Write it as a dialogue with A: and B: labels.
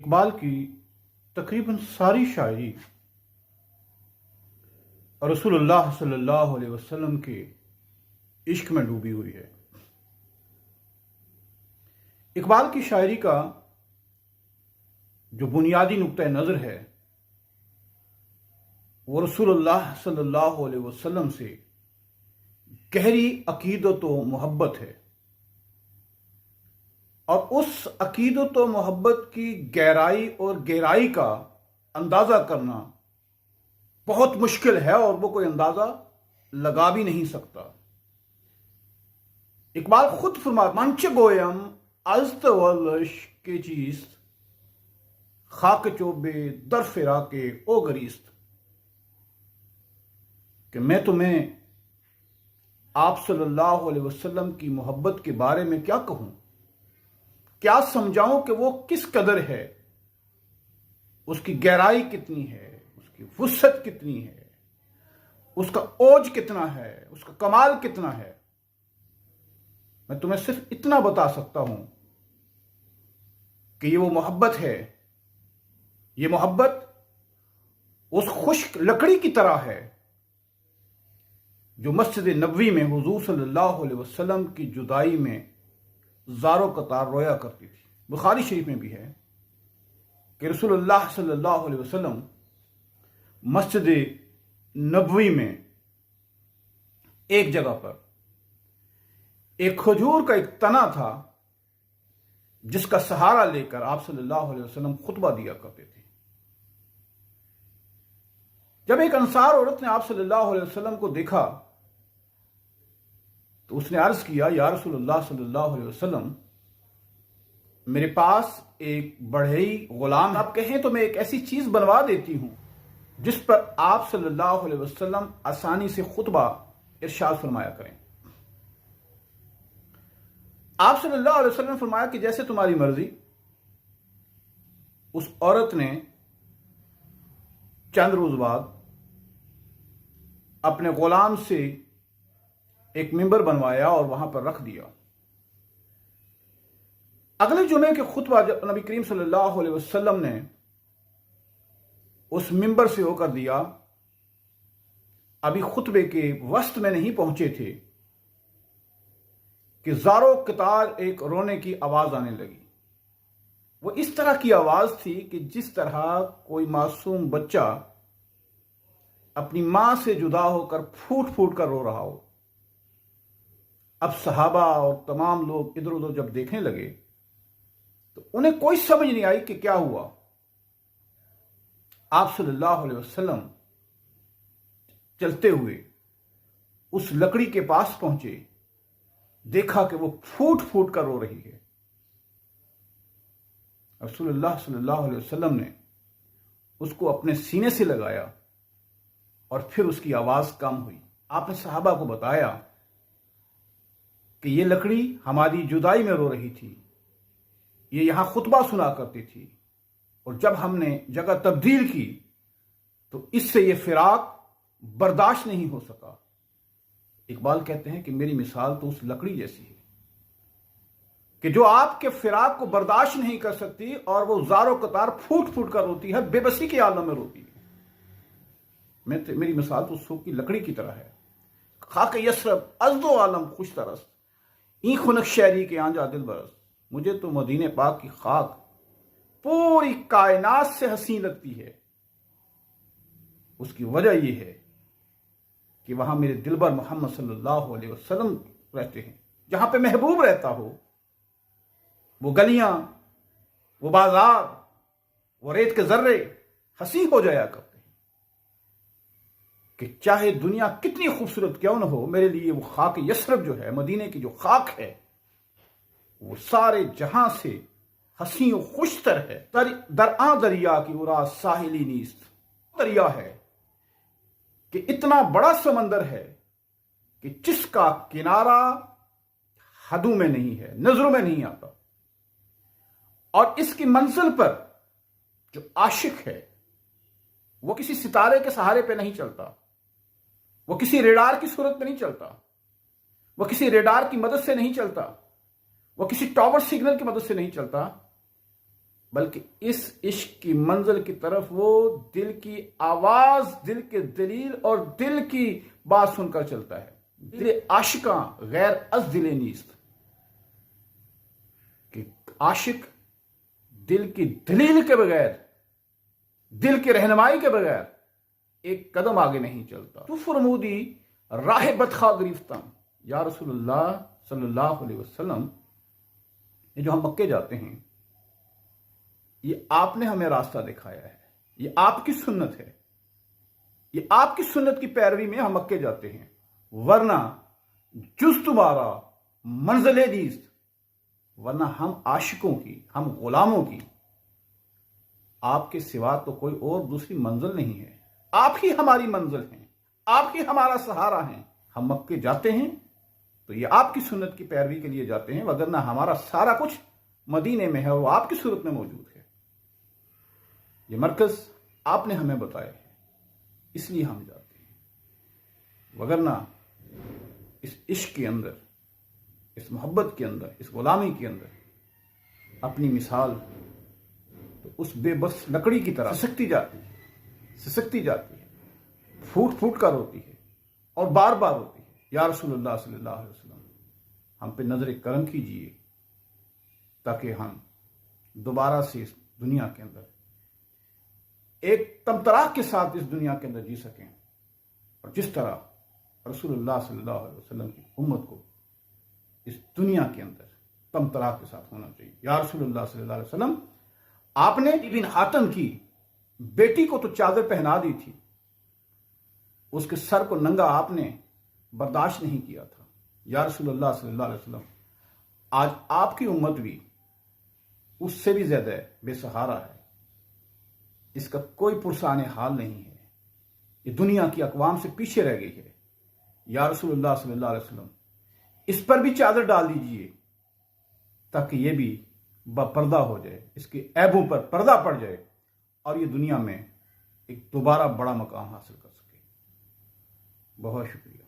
A: इकबाल की तकरीबन सारी शायरी रसूलुल्लाह सल्लल्लाहु अलैहि वसल्लम के इश्क में डूबी हुई है। इकबाल की शायरी का जो बुनियादी नुक्ता नज़र है वो रसूलुल्लाह सल्लल्लाहु अलैहि वसल्लम से गहरी अकीदत व मोहब्बत है, और उस अकीदत व मोहब्बत की गहराई और गहराई का अंदाज़ा करना बहुत मुश्किल है और वो कोई अंदाज़ा लगा भी नहीं सकता। इकबाल खुद फरमा मंच गोयम अज़्त वल्श के चीज़ खाक चोबे दर फिरा के ओ गरीस्त, कि मैं तुम्हें आप सल्लल्लाहु अलैहि वसल्लम की मोहब्बत के बारे में क्या कहूं, क्या समझाऊं कि वो किस कदर है, उसकी गहराई कितनी है, उसकी वुसअत कितनी है, उसका ओज कितना है, उसका कमाल कितना है। मैं तुम्हें सिर्फ इतना बता सकता हूं कि ये वो मोहब्बत है, ये मोहब्बत उस खुश्क लकड़ी की तरह है जो मस्जिद नबवी में हुजूर सल्लल्लाहु अलैहि वसल्लम की जुदाई में ज़ारो कतार रोया करती थी। बुखारी शरीफ में भी है कि रसूलुल्लाह सल्लल्लाहु अलैहि वसल्लम मस्जिद नबवी में एक जगह पर एक खजूर का एक तना था जिसका सहारा लेकर आप सल्लल्लाहु अलैहि वसल्लम खुतबा दिया करते थे। जब एक अंसार औरत ने आप सल्लल्लाहु अलैहि वसल्लम को देखा तो उसने अर्ज किया, या रसूलुल्लाह सल्लल्लाहु अलैहि वसल्लम, मेरे पास एक बढ़ई गुलाम, आप कहें तो मैं एक ऐसी चीज बनवा देती हूं जिस पर आप सल्लल्लाहु अलैहि वसल्लम आसानी से खुतबा इरशाद फरमाया करें। आप सल्लल्लाहु अलैहि वसल्लम ने फरमाया कि जैसे तुम्हारी मर्जी। उस औरत ने चंद रोज बाद अपने गुलाम से एक मिंबर बनवाया और वहां पर रख दिया। अगले जुमे के खुतबा जब नबी करीम सल्लल्लाहु अलैहि वसल्लम ने उस मिंबर से होकर दिया, अभी खुतबे के वस्त में नहीं पहुंचे थे कि ज़ारो कतार एक रोने की आवाज आने लगी। वो इस तरह की आवाज थी कि जिस तरह कोई मासूम बच्चा अपनी मां से जुदा होकर फूट फूट कर रो रहा हो। अब सहाबा और तमाम लोग इधर उधर जब देखने लगे तो उन्हें कोई समझ नहीं आई कि क्या हुआ। आप सल्लल्लाहु अलैहि वसल्लम चलते हुए उस लकड़ी के पास पहुंचे, देखा कि वो फूट फूट कर रो रही है। रसूलुल्लाह सल्लल्लाहु अलैहि वसल्लम ने उसको अपने सीने से लगाया और फिर उसकी आवाज कम हुई। आपने सहाबा को बताया कि ये लकड़ी हमारी जुदाई में रो रही थी, ये यहां खुतबा सुना करती थी, और जब हमने जगह तब्दील की तो इससे ये फिराक बर्दाश्त नहीं हो सका। इकबाल कहते हैं कि मेरी मिसाल तो उस लकड़ी जैसी है कि जो आपके फिराक को बर्दाश्त नहीं कर सकती और वो ज़ारो कतार फूट फूट कर रोती है, बेबसी के आलम में रोती है। मेरी मिसाल तो सूखी लकड़ी की तरह है। खाक यसरब अज़दो आलम खुश तरस, ई खुनक शहरी के आंजा दिल बरस। मुझे तो मदीने पाक की खाक पूरी कायनात से हसीन लगती है। उसकी वजह यह है कि वहां मेरे दिलबर मोहम्मद सल्लल्लाहु अलैहि वसल्लम रहते हैं। जहां पे महबूब रहता हो, वो गलियां, वो बाजार, वो रेत के जर्रे हसी हो जाया करते हैं कि चाहे दुनिया कितनी खूबसूरत क्यों न हो, मेरे लिए वो खाक यसरब जो है, मदीने की जो खाक है, वो सारे जहां से हसी और खुशतर है। दरआ दरिया की उरा साहिली नीस्त, दरिया है कि इतना बड़ा समंदर है कि जिसका किनारा हदों में नहीं है, नजरों में नहीं आता, और इसकी मंजिल पर जो आशिक है वो किसी सितारे के सहारे पे नहीं चलता, वो किसी रेडार की सूरत में नहीं चलता, वो किसी रेडार की मदद से नहीं चलता, वो किसी टावर सिग्नल की मदद से नहीं चलता, बल्कि इस इश्क की मंजिल की तरफ वो दिल की आवाज, दिल के दलील और दिल की बात सुनकर चलता है। दिल आशिका गैर अज दिल नीस्त, कि आशिक दिल की दलील के बगैर, दिल की रहनुमाई के बगैर एक कदम आगे नहीं चलता। तो फरमूदी राह बदखा गिरफ्तां, या रसूलुल्लाह सल्लल्लाहु अलैहि वसल्लम, ये जो हम मक्के जाते हैं, ये आपने हमें रास्ता दिखाया है, ये आपकी सुन्नत है, ये आपकी सुन्नत की पैरवी में हम मक्के जाते हैं, वरना जुज तुम्हारा मंजिले नीस्त, वरना हम आशिकों की, हम गुलामों की आपके सिवा तो कोई और दूसरी मंजिल नहीं है। आप ही हमारी मंजिल हैं, आप ही हमारा सहारा हैं। हम मक्के जाते हैं तो ये आपकी सुन्नत की पैरवी के लिए जाते हैं, वगरना हमारा सारा कुछ मदीने में है, वो आपकी सूरत में मौजूद है। ये मरकज आपने हमें बताया है, इसलिए हम जाते हैं, वगरना इस इश्क के अंदर, इस मोहब्बत के अंदर, इस गुलामी के अंदर अपनी मिसाल तो उस बेबस लकड़ी की तरह सिसकती जाती है, फूट फूट कर रोती है और बार बार रोती है। या रसूलुल्लाह सल्लल्लाहु अलैहि वसल्लम, हम पे नजर करम कीजिए ताकि हम दोबारा से इस दुनिया के अंदर एक तमतराक के साथ इस दुनिया के अंदर जी सकें, और जिस तरह रसूलुल्लाह सल्लल्लाहु अलैहि वसल्लम की उम्मत को इस दुनिया के अंदर तमतराक के साथ होना चाहिए। या रसूलुल्लाह सल्लल्लाहु अलैहि वसल्लम, आपने इब्न हातम की बेटी को तो चादर पहना दी थी, उसके सर को नंगा आपने बर्दाश्त नहीं किया था। या रसूलुल्लाह सल्लल्लाहु अलैहि वसल्लम, आज आपकी उम्मत भी उससे भी ज्यादा बेसहारा है, इसका कोई पुरसाने हाल नहीं है, ये दुनिया की अकवाम से पीछे रह गई है। या रसूलुल्लाह सल्लल्लाहु अलैहि वसल्लम, इस पर भी चादर डाल दीजिए ताकि ये भी बपर्दा हो जाए, इसके ऐबों पर पर्दा पड़ जाए और ये दुनिया में एक दोबारा बड़ा मकाम हासिल कर सके। बहुत शुक्रिया।